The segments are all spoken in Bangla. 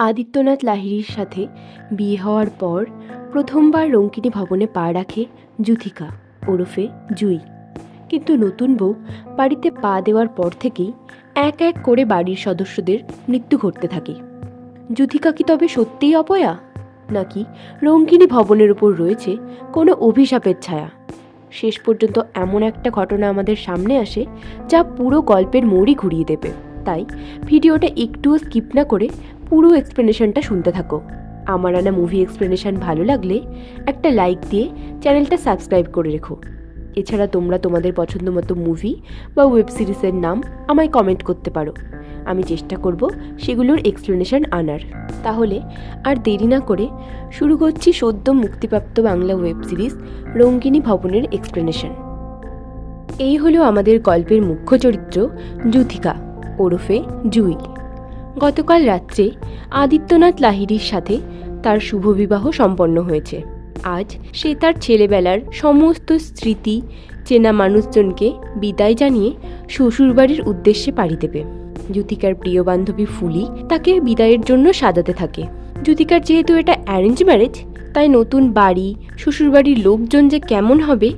আদিত্যনাথ লাহিড়ীর সাথে বিয়ে হওয়ার পর প্রথমবার রঙ্কিনী ভবনে পা রাখে যূথিকা ওরফে জুই। কিন্তু নতুন বউ বাড়িতে পা দেওয়ার পর থেকেই এক এক করে বাড়ির সদস্যদের মৃত্যু ঘটতে থাকে। যূথিকা কি তবে সত্যিই অপয়া, নাকি রঙ্কিনী ভবনের উপর রয়েছে কোনো অভিশাপের ছায়া? শেষ পর্যন্ত এমন একটা ঘটনা আমাদের সামনে আসে যা পুরো গল্পের মোড়ই ঘুরিয়ে দেবে। তাই ভিডিওটা একটুও স্কিপ না করে পুরো এক্সপ্লেনেশনটা শুনতে থাকো। আমার আনা মুভি এক্সপ্লেনেশন ভালো লাগলে একটা লাইক দিয়ে চ্যানেলটা সাবস্ক্রাইব করে রেখো। এছাড়া তোমরা তোমাদের পছন্দ মতো মুভি বা ওয়েব সিরিজের নাম আমায় কমেন্ট করতে পারো। আমি চেষ্টা করব সেগুলোর এক্সপ্লেনেশন আনার। তাহলে আর দেরি না করে শুরু করছি সদ্য মুক্তিপ্রাপ্ত বাংলা ওয়েব সিরিজ রঙ্কিনী ভবনের এক্সপ্লেনেশন। এই হলো আমাদের গল্পের মুখ্য চরিত্র যূথিকা ওরফে জুই। গতকাল রাত্রে আদিত্যনাথ লাহিড়ীর সাথে তার শুভ বিবাহ সম্পন্ন হয়েছে। আজ সে তার ছেলেবেলার সমস্ত স্মৃতি, চেনা মানুষজনকে বিদায় জানিয়ে শ্বশুরবাড়ির উদ্দেশ্যে পাড়ি দেবে। যূথিকার প্রিয় বান্ধবী ফুলি তাকে বিদায়ের জন্য সাজাতে থাকে। যূথিকার যেহেতু এটা অ্যারেঞ্জ ম্যারেজ, তাই নতুন বাড়ি, শ্বশুরবাড়ির লোকজন যে কেমন হবে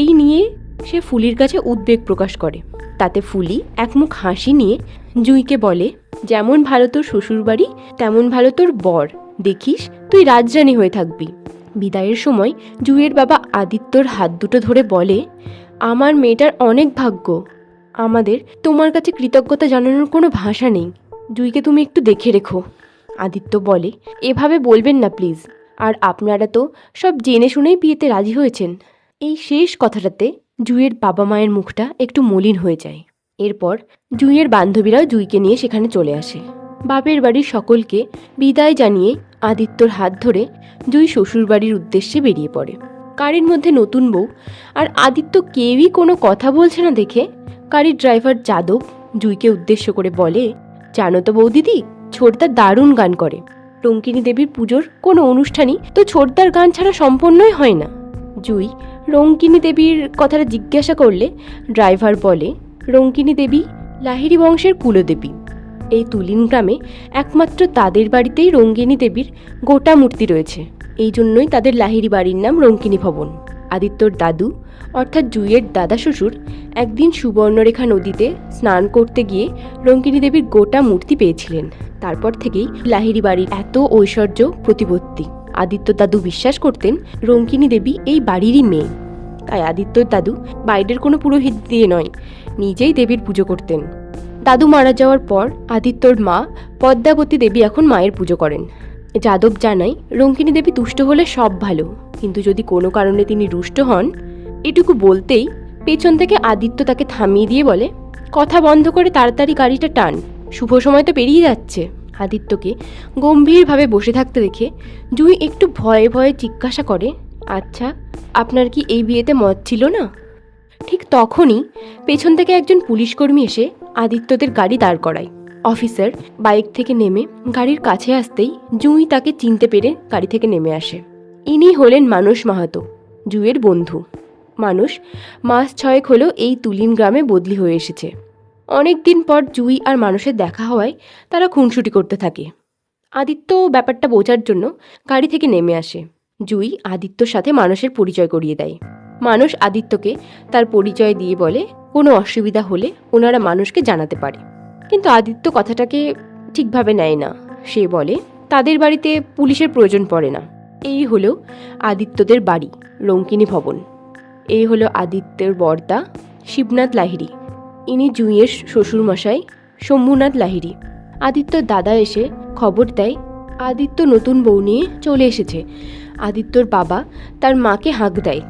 এই নিয়ে সে ফুলির কাছে উদ্বেগ প্রকাশ করে। তাতে ফুলি একমুখ হাসি নিয়ে জুইকে বলে, যেমন ভালো তোর শ্বশুরবাড়ি তেমন ভালো তোর বর, দেখিস তুই রাজরানী হয়ে থাকবি। বিদায়ের সময় জুইয়ের বাবা আদিত্যর হাত দুটো ধরে বলে, আমার মেয়েটার অনেক ভাগ্য, আমাদের তোমার কাছে কৃতজ্ঞতা জানানোর কোনো ভাষা নেই, জুইকে তুমি একটু দেখে রেখো। আদিত্য বলে, এভাবে বলবেন না প্লিজ, আর আপনারা তো সব জেনে শুনেই বিয়েতে রাজি হয়েছেন। এই শেষ কথাটাতে জুইয়ের বাবা মায়ের মুখটা একটু মলিন হয়ে যায়। এরপর জুইয়ের বান্ধবীরাও জুইকে নিয়ে সেখানে চলে আসে। বাপের বাড়ির সকলকে বিদায় জানিয়ে আদিত্যর হাত ধরে জুই শ্বশুরবাড়ির উদ্দেশ্যে বেরিয়ে পড়ে। গাড়ির মধ্যে নতুন বউ আর আদিত্য কেউই কোনো কথা বলছে না দেখে গাড়ির ড্রাইভার যাদব জুইকে উদ্দেশ্য করে বলে, জানো তো বৌদিদি, ছোটদা দারুণ গান করে। রঙ্কিনী দেবীর পুজোর কোনো অনুষ্ঠানই তো ছোটদার গান ছাড়া সম্পন্নই হয় না। জুই রঙ্কিনী দেবীর কথাটা জিজ্ঞাসা করলে ড্রাইভার বলে, রঙ্কিনী দেবী লাহিড়ী বংশের কুলদেবী। এই তুলিন গ্রামে একমাত্র তাদের বাড়িতেই রঙ্কিনী দেবীর গোটা মূর্তি রয়েছে, এই জন্যই তাদের লাহিড়ী বাড়ির নাম রঙ্কিনী ভবন। আদিত্যর দাদু অর্থাৎ জুইয়ের দাদা শ্বশুর একদিন সুবর্ণরেখা নদীতে স্নান করতে গিয়ে রঙ্কিনী দেবীর গোটা মূর্তি পেয়েছিলেন। তারপর থেকেই লাহিড়ী বাড়ির এত ঐশ্বর্য প্রতিপত্তি। আদিত্য দাদু বিশ্বাস করতেন রঙ্কিনী দেবী এই বাড়িরই মেয়ে। তাই আদিত্যর দাদু বাইরের কোনো পুরোহিত দিয়ে নয়, নিজেই দেবীর পুজো করতেন। দাদু মারা যাওয়ার পর আদিত্যর মা পদ্মাবতী দেবী এখন মায়ের পুজো করেন। যাদব জানায়, রঙ্কিনী দেবী তুষ্ট হলে সব ভালো, কিন্তু যদি কোনো কারণে তিনি রুষ্ট হন, এটুকু বলতেই পেছন থেকে আদিত্য তাকে থামিয়ে দিয়ে বলে, কথা বন্ধ করে তাড়াতাড়ি গাড়িটা টান, শুভ সময় তো পেরিয়ে যাচ্ছে। আদিত্যকে গম্ভীরভাবে বসে থাকতে দেখে জুই একটু ভয়ে ভয়ে জিজ্ঞাসা করে, আচ্ছা আপনার কি এই বিয়েতে মত ছিল না? ঠিক তখনই পেছন থেকে একজন পুলিশকর্মী এসে আদিত্যদের গাড়ি দাঁড় করায়। অফিসার বাইক থেকে নেমে গাড়ির কাছে আসতেই জুই তাকে চিনতে পেরে গাড়ি থেকে নেমে আসে। ইনি হলেন মানস মাহাতো, জুইয়ের বন্ধু। মানুষ মাস 6 হলো এই তুলিন গ্রামে বদলি হয়ে এসেছে। অনেক দিন পর জুই আর মানুষের দেখা হওয়ায় তারা খুনসুটি করতে থাকে। আদিত্য ব্যাপারটা বোঝার জন্য গাড়ি থেকে নেমে আসে। জুই আদিত্যর সাথে মানুষের পরিচয় করিয়ে দেয়। মানুষ আদিত্যকে তার পরিচয় দিয়ে বলে, কোনো অসুবিধা হলে ওনারা মানুষকে জানাতে পারে। কিন্তু আদিত্য কথাটাকে ঠিকভাবে নেয় না। সে বলে তাদের বাড়িতে পুলিশের প্রয়োজন পড়ে না। এই হলো আদিত্যদের বাড়ি রঙ্কিনী ভবন। এই হলো আদিত্যের বর্দা শিবনাথ লাহিড়ী, ইনি জুইয়ের শ্বশুরমশাই শম্ভুনাথ লাহিড়ী। আদিত্যর দাদা এসে খবর দেয় আদিত্য নতুন বউ নিয়ে চলে এসেছে। আদিত্যর বাবা তার মাকে হাঁক দেয়।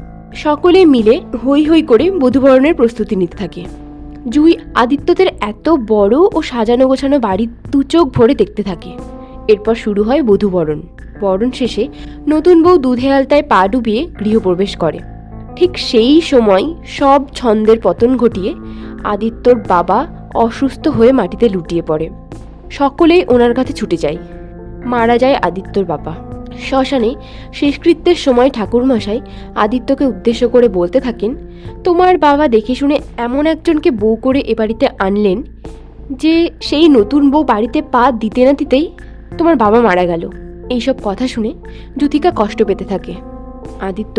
সকলে মিলে হৈ হৈ করে বধূবরণের প্রস্তুতি নিতে থাকে। জুই আদিত্যদের এত বড় ও সাজানো গোছানো বাড়ি দু চোখ ভরে দেখতে থাকে। এরপর শুরু হয় বধূবরণ। বরণ শেষে নতুন বউ দুধে আলতায় পা ডুবিয়ে গৃহপ্রবেশ করে। ঠিক সেই সময় সব ছন্দের পতন ঘটিয়ে আদিত্যর বাবা অসুস্থ হয়ে মাটিতে লুটিয়ে পড়ে। সকলেই ওনার কাছে ছুটে যায়। মারা যায় আদিত্যর বাবা। শ্মশানে শেষকৃত্যের সময় ঠাকুরমশাই আদিত্যকে উদ্দেশ্য করে বলতে থাকেন, তোমার বাবা দেখে শুনে এমন একজনকে বউ করে এ বাড়িতে আনলেন যে সেই নতুন বউ বাড়িতে পা দিতে না দিতেই তোমার বাবা মারা গেল। এইসব কথা শুনে যুথিকা কষ্ট পেতে থাকে। আদিত্য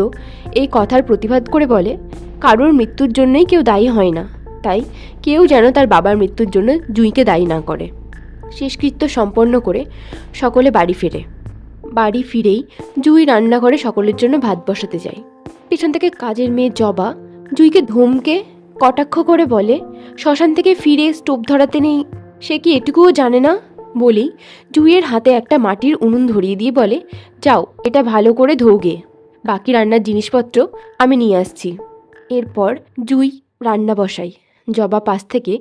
এই কথার প্রতিবাদ করে বলে, কারোর মৃত্যুর জন্যই কেউ দায়ী হয় না, তাই কেউ যেন তার বাবার মৃত্যুর জন্য জুঁইকে দায়ী না করে। শেষকৃত্য সম্পন্ন করে সকলে বাড়ি ফেরে। বাড়ি ফিরেই জুঁই রান্নাঘরে সকলের জন্য ভাত বসাতে যায়। পেছন থেকে কাজের মেয়ে জবা জুঁইকে ধমকে কটাক্ষ করে বলে, শ্মশান থেকে ফিরে স্টোভ ধরাতে নেই, সে কি এটুকুও জানে না? বলেই জুঁইয়ের হাতে একটা মাটির উনুন ধরিয়ে দিয়ে বলে, যাও এটা ভালো করে ধোগে, বাকি রান্নার জিনিসপত্র আমি নিয়ে আসছি। এরপর জুঁই রান্না বসাই। জবা পাশ থেকে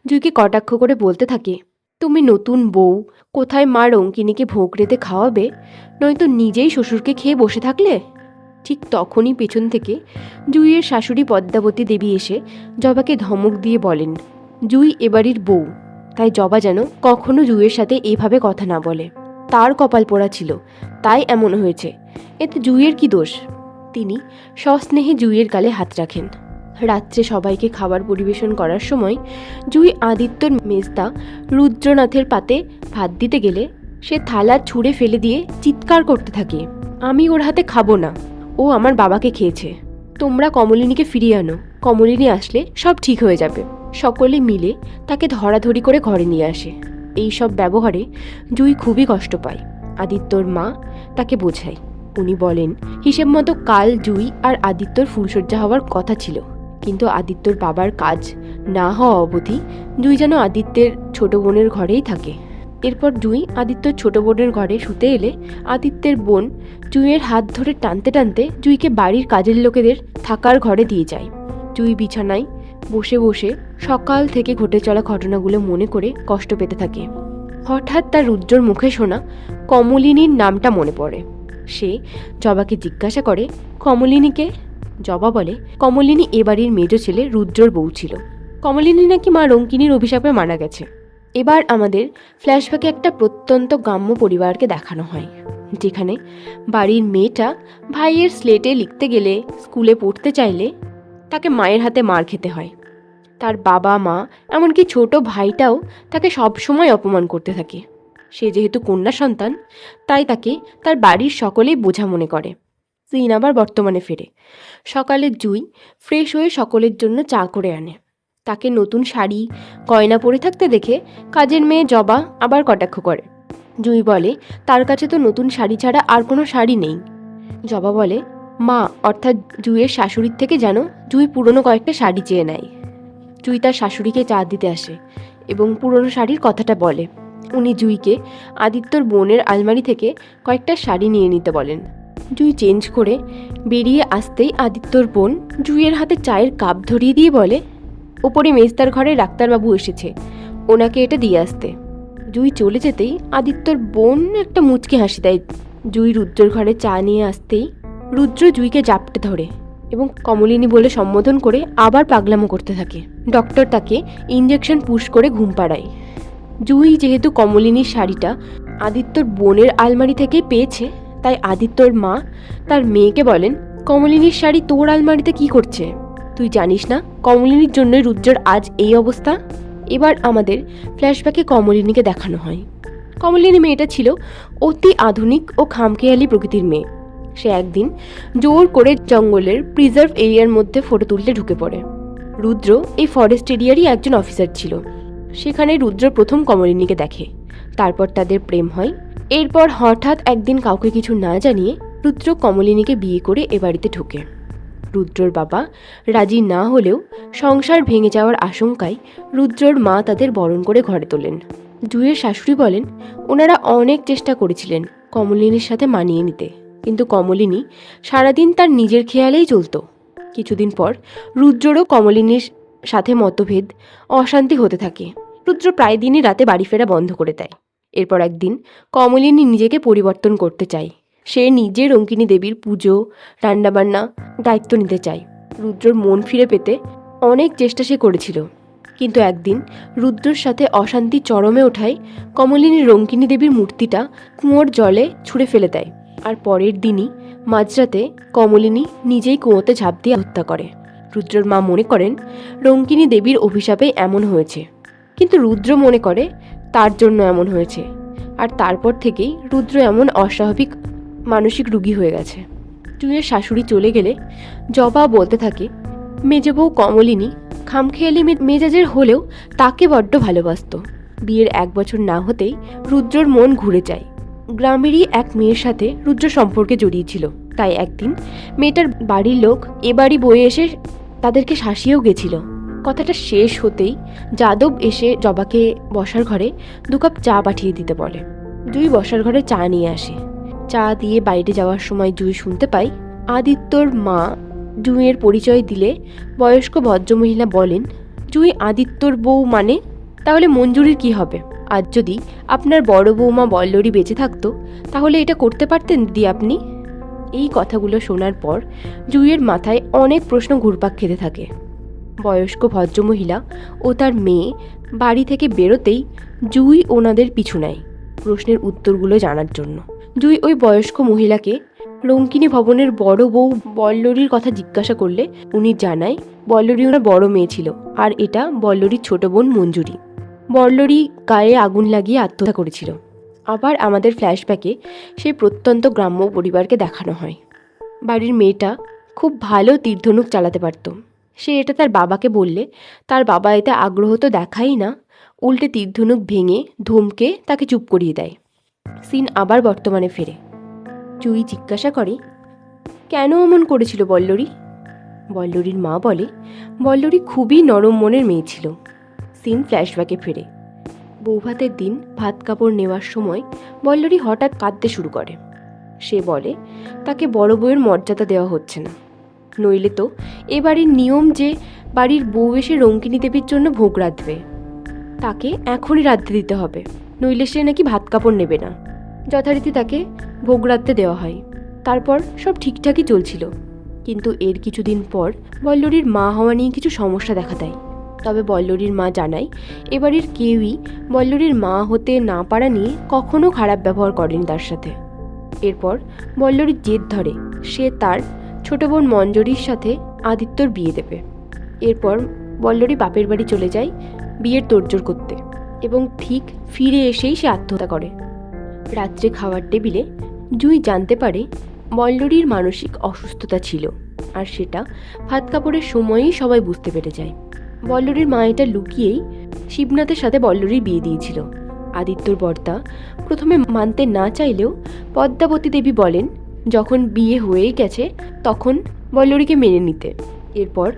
জুঁইকে কটাক্ষ করে বলতে থাকে, তুমি নতুন বউ, কোথায় মা রঙ্কিনীকে ভোগ রেতে খাওয়াবে, নয়তো নিজেই শ্বশুরকে খেয়ে বসে থাকলে? ঠিক তখনই পেছন থেকে জুঁইয়ের শাশুড়ি পদ্মাবতী দেবী এসে জবাকে ধমক দিয়ে বলেন, জুঁই এবাড়ির বউ, তাই জবা যেন কখনো জুঁইয়ের সাথে এভাবে কথা না বলে। তার কপাল পোড়া ছিল, তাই এমন হয়েছে, এতে জুঁইয়ের কি দোষ? তিনি সস্নেহে জুঁইয়ের গালে হাত রাখেন। রাত্রে সবাইকে খাবার পরিবেশন করার সময় জুঁই আদিত্যর মেজদা রুদ্রনাথের পাতে ভাত দিতে গেলে সে থালা ছুঁড়ে ফেলে দিয়ে চিৎকার করতে থাকে, আমি ওর হাতে খাবো না, ও আমার বাবাকে খেয়েছে, তোমরা কমলিনীকে ফিরিয়ে আনো, কমলিনী আসলে সব ঠিক হয়ে যাবে। সকলে মিলে তাকে ধরাধরি করে ঘরে নিয়ে আসে। এই সব ব্যবহারে জুঁই খুবই কষ্ট পায়। আদিত্যর মা তাকে বোঝায়। উনি বলেন, হিসেব মতো কাল জুঁই আর আদিত্যর ফুলশয্যা হওয়ার কথা ছিল, কিন্তু আদিত্যর বাবার কাজ না হওয়া অবধি জুঁই যেন আদিত্যের ছোট বোনের ঘরেই থাকে। এরপর জুঁই আদিত্যর ছোট বোনের ঘরে শুতে এলে আদিত্যের বোন জুঁইয়ের হাত ধরে টানতে টানতে জুঁইকে বাড়ির কাজের লোকেদের থাকার ঘরে দিয়ে যায়। জুঁই বিছানায় বসে বসে সকাল থেকে ঘটে চলা ঘটনাগুলো মনে করে কষ্ট পেতে থাকে। হঠাৎ তার রুদ্রর মুখে শোনা কমলিনীর নামটা মনে পড়ে। সে জবাকে জিজ্ঞাসা করে, কমলিনীকে? জবা বলে, কমলিনী এ বাড়ির মেজ ছেলে রুদ্রর বউ ছিল। কমলিনী নাকি মা রঙ্কিনীর অভিশাপে মারা গেছে। এবার আমাদের ফ্ল্যাশব্যাকে একটা প্রত্যন্ত গ্রাম্য পরিবারকে দেখানো হয়, যেখানে বাড়ির মেয়েটা ভাইয়ের স্লেটে লিখতে গেলে, স্কুলে পড়তে চাইলে তাকে মায়ের হাতে মার খেতে হয়। তার বাবা মা, এমনকি ছোট ভাইটাও তাকে সবসময় অপমান করতে থাকে। সে যেহেতু কন্যা সন্তান, তাই তাকে তার বাড়ির সকলেই বোঝা মনে করে। সিন আবার বর্তমানে ফেরে। সকালে জুঁই ফ্রেশ হয়ে সকলের জন্য চা করে আনে। তাকে নতুন শাড়ি গয়না পরে থাকতে দেখে কাজের মেয়ে জবা আবার কটাক্ষ করে। জুঁই বলে, তার কাছে তো নতুন শাড়ি ছাড়া আর কোনো শাড়ি নেই। জবা বলে, মা অর্থাৎ জুঁইয়ের শাশুড়ির থেকে যেন জুঁই পুরনো কয়েকটা শাড়ি চেয়ে নেয়। জুঁই তার শাশুড়িকে চা দিতে আসে এবং পুরনো শাড়ির কথাটা বলে। উনি জুঁইকে আদিত্যর বোনের আলমারি থেকে কয়েকটা শাড়ি নিয়ে নিতে বলেন। জুঁই চেঞ্জ করে বেরিয়ে আসতেই আদিত্যর বোন জুঁইয়ের হাতে চায়ের কাপ ধরিয়ে দিয়ে বলে, ওপরে মেজদার ঘরে ডাক্তারবাবু এসেছে, ওনাকে এটা দিয়ে আসতে। জুঁই চলে যেতেই আদিত্যর বোন একটা মুচকি হাসি দেয়। জুঁই রুদ্রর ঘরে চা নিয়ে আসতেই রুদ্র জুঁইকে জাপটে ধরে এবং কমলিনী বলে সম্বোধন করে আবার পাগলামো করতে থাকে। ডক্টর তাকে ইঞ্জেকশন পুশ করে ঘুম পাড়ায়। জুঁই যেহেতু কমলিনীর শাড়িটা আদিত্যর বোনের আলমারি থেকে পেয়েছে, তাই আদিত্যর মা তার মেয়েকে বলেন, কমলিনীর শাড়ি তোর আলমারিতে কি করছে? তুই জানিস না কমলিনীর জন্যই রুদ্রর আজ এই অবস্থা? এবার আমাদের ফ্ল্যাশব্যাকে কমলিনীকে দেখানো হয়। কমলিনী মেয়েটা ছিল অতি আধুনিক ও খামখেয়ালি প্রকৃতির মেয়ে। সে একদিন জোর করে জঙ্গলের প্রিজার্ভ এরিয়ার মধ্যে ফটো তুলতে ঢুকে পড়ে। রুদ্র এই ফরেস্ট এরিয়ারই একজন অফিসার ছিল। সেখানে রুদ্র প্রথম কমলিনীকে দেখে, তারপর তাদের প্রেম হয়। এরপর হঠাৎ একদিন কাউকে কিছু না জানিয়ে রুদ্র কমলিনীকে বিয়ে করে এ বাড়িতে ঢোকে। রুদ্রর বাবা রাজি না হলেও সংসার ভেঙে যাওয়ার আশঙ্কায় রুদ্রর মা তাদের বরণ করে ঘরে তোলেন। জুঁইয়ের শাশুড়ি বলেন, ওনারা অনেক চেষ্টা করেছিলেন কমলিনীর সাথে মানিয়ে নিতে, কিন্তু কমলিনী সারাদিন তার নিজের খেয়ালেই চলত। কিছুদিন পর রুদ্ররও কমলিনীর সাথে মতভেদ, অশান্তি হতে থাকে। রুদ্র প্রায় দিনই রাতে বাড়ি ফেরা বন্ধ করে দেয়। এরপর একদিন কমলিনী নিজেকে পরিবর্তন করতে চায়। সে নিজে রঙ্কিনী দেবীর পুজো, রান্নাবান্না দায়িত্ব নিতে চায়। রুদ্রর মন ফিরে পেতে অনেক চেষ্টা সে করেছিল, কিন্তু একদিন রুদ্রর সাথে অশান্তি চরমে ওঠায় কমলিনী রঙ্কিনী দেবীর মূর্তিটা কুয়োর জলে ছুঁড়ে ফেলে দেয়। আর পরের দিনই মাঝরাতে কমলিনী নিজেই কুয়োতে ঝাঁপ দিয়ে হত্যা করে। রুদ্রর মা মনে করেন রঙ্কিনী দেবীর অভিশাপে এমন হয়েছে, কিন্তু রুদ্র মনে করে তার জন্য এমন হয়েছে, আর তারপর থেকেই রুদ্র এমন অস্বাভাবিক মানসিক রোগী হয়ে গেছে। জুঁইয়ের শাশুড়ি চলে গেলে জবা বলতে থাকে, মেজ বউ কমলিনী খামখেয়ালি মেজাজের হলেও তাকে বড্ড ভালোবাসত। বিয়ের 1 বছর না হতেই রুদ্রর মন ঘুরে যায়। গ্রামেরই এক মেয়ের সাথে রুদ্র সম্পর্কে জড়িয়েছিল, তাই একদিন মেয়েটার বাড়ির লোক এ বাড়ি বয়ে এসে তাদেরকে শাসিয়েও গেছিল। কথাটা শেষ হতেই যাদব এসে জবাকে বসার ঘরে 2 কাপ চা পাঠিয়ে দিতে বলে। জুঁই বসার ঘরে চা নিয়ে আসে। চা দিয়ে বাইরে যাওয়ার সময় জুঁই শুনতে পাই আদিত্যর মা জুঁইয়ের পরিচয় দিলে বয়স্ক ভদ্রমহিলা বলেন, জুঁই আদিত্যর বউ মানে? তাহলে মঞ্জুরির কি হবে? আজ যদি আপনার বড় বৌমা বল্লরী বেঁচে থাকতো তাহলে এটা করতে পারতেন দিদি আপনি? এই কথাগুলো শোনার পর জুঁইয়ের মাথায় অনেক প্রশ্ন ঘুরপাক খেতে থাকে। বয়স্ক ভদ্রমহিলা ও তার মেয়ে বাড়ি থেকে বেরোতেই জুঁই ওনাদের পিছু নেয় প্রশ্নের উত্তরগুলো জানার জন্য। জুঁই ওই বয়স্ক মহিলাকে রঙ্কিনী ভবনের বড় বউ বল্লরীর কথা জিজ্ঞাসা করলে উনি জানায় বল্লরী ওনার বড় মেয়ে ছিল, আর এটা বল্লরীর ছোট বোন মঞ্জুরি। বল্লরী গায়ে আগুন লাগিয়ে আত্মহত্যা করেছিল। আবার আমাদের ফ্ল্যাশব্যাকে সেই প্রত্যন্ত গ্রাম্য পরিবারকে দেখানো হয়। বাড়ির মেয়েটা খুব ভালো তীরধনুক চালাতে পারত। সে এটা তার বাবাকে বললে তার বাবা এতে আগ্রহ তো দেখাই না, উল্টে তীরধনুক ভেঙে ধমকে তাকে চুপ করিয়ে দেয়। সিন আবার বর্তমানে ফেরে। জুঁই জিজ্ঞাসা করে, কেন এমন করেছিল বল্লরী? বল্লরীর মা বলে, বল্লরী খুবই নরম মনের মেয়ে ছিল। সিন ফ্ল্যাশব্যাকে ফেরে। বৌভাতের দিন ভাত কাপড় নেওয়ার সময় বল্লরী হঠাৎ কাঁদতে শুরু করে। সে বলে তাকে বড় বউয়ের মর্যাদা দেওয়া হচ্ছে না, নইলে তো এ বাড়ির নিয়ম যে বাড়ির বউ এসে রঙ্কিনী দেবীর জন্য ভোগ রাঁধবে, তাকে এখনই রাঁধতে দিতে হবে, নইলে সে নাকি ভাত কাপড় নেবে না। যথারীতি তাকে ভোগ রাঁধতে দেওয়া হয়। তারপর সব ঠিকঠাকই চলছিল, কিন্তু এর কিছুদিন পর বল্লরীর মা হওয়া নিয়ে কিছু সমস্যা দেখা দেয়। তবে বল্লরীর মা জানায় এবাড়ির কেউই বল্লরীর মা হতে না পারা নিয়ে কখনো খারাপ ব্যবহার করেনি তার সাথে। এরপর বল্লরীর জেদ ধরে সে তার ছোট বোন মঞ্জুরির সাথে আদিত্যর বিয়ে দেবে। এরপর বল্লরী বাপের বাড়ি চলে যায় বিয়ের তোড়জোড় করতে, এবং ঠিক ফিরে এসেই সে আত্মহত্যা করে। রাত্রে খাওয়ার টেবিলে জুঁই জানতে পারে বল্লরীর মানসিক অসুস্থতা ছিল, আর সেটা ভাত কাপড়ের সময়ই সবাই বুঝতে পেরে যায়। বল্লরীর মা এটা লুকিয়েই শিবনাথের সাথে বল্লরীর বিয়ে দিয়েছিল। আদিত্যর বর্দা প্রথমে মানতে না চাইলেও পদ্মাবতী দেবী বলেন যখন বিয়ে হয়ে গেছে তখন বল্লরীকে মেনে নিতে। এরপর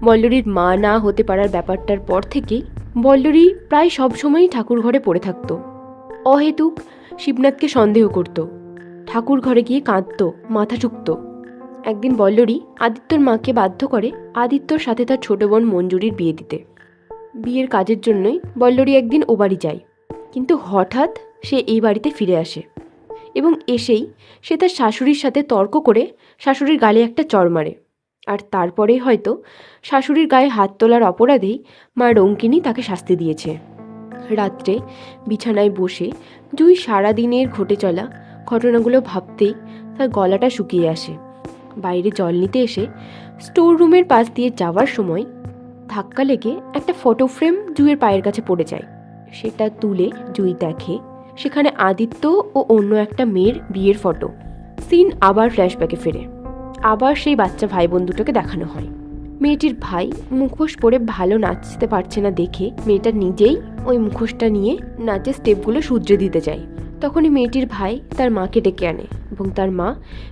বল্লরীর মা না হতে পারার ব্যাপারটার পর থেকেই বল্লরী প্রায় সবসময়ই ঠাকুর ঘরে পড়ে থাকত। অহেতুক শিবনাথকে সন্দেহ করত, ঠাকুর ঘরে গিয়ে কাঁদত, মাথা ঠুকত। একদিন বল্লরী আদিত্যর মাকে বাধ্য করে আদিত্যর সাথে তার ছোট বোন মঞ্জুরির বিয়ে দিতে। বিয়ের কাজের জন্যই বল্লরী একদিন ও বাড়ি যায়, কিন্তু হঠাৎ সে এই বাড়িতে ফিরে আসে এবং এসেই সে তার শাশুড়ির সাথে তর্ক করে শাশুড়ির গালে একটা চড় মারে। আর তারপরেই হয়তো শাশুড়ির গায়ে হাত তোলার অপরাধেই মা রঙ্কিনী তাকে শাস্তি দিয়েছে। রাত্রে বিছানায় বসে জুঁই সারাদিনের ঘটে চলা ঘটনাগুলো ভাবতেই তার গলাটা শুকিয়ে আসে। বাইরে জল নিতে এসে স্টোর রুমের পাশ দিয়ে যাওয়ার সময় ধাক্কা লেগে একটা ফটো ফ্রেম জুঁইয়ের পায়ের কাছে পড়ে যায়। সেটা তুলে জুঁই দেখে সেখানে আদিত্য ও অন্য একটা মেয়ের বিয়ের ফটো। সিন আবার ফ্ল্যাশব্যাকে ফেরে। আবার সেই বাচ্চা ভাই বোন দুটোকে দেখানো হয়। মেয়েটির ভাই মুখোশ পরে ভালো নাচতে পারছে না দেখে মেয়েটা নিজেই ওই মুখোশটা নিয়ে নাচের স্টেপগুলো শুধরে দিতে যায়। তখনই মেয়েটির ভাই তার মাকে ডেকে আনে এবং তার মা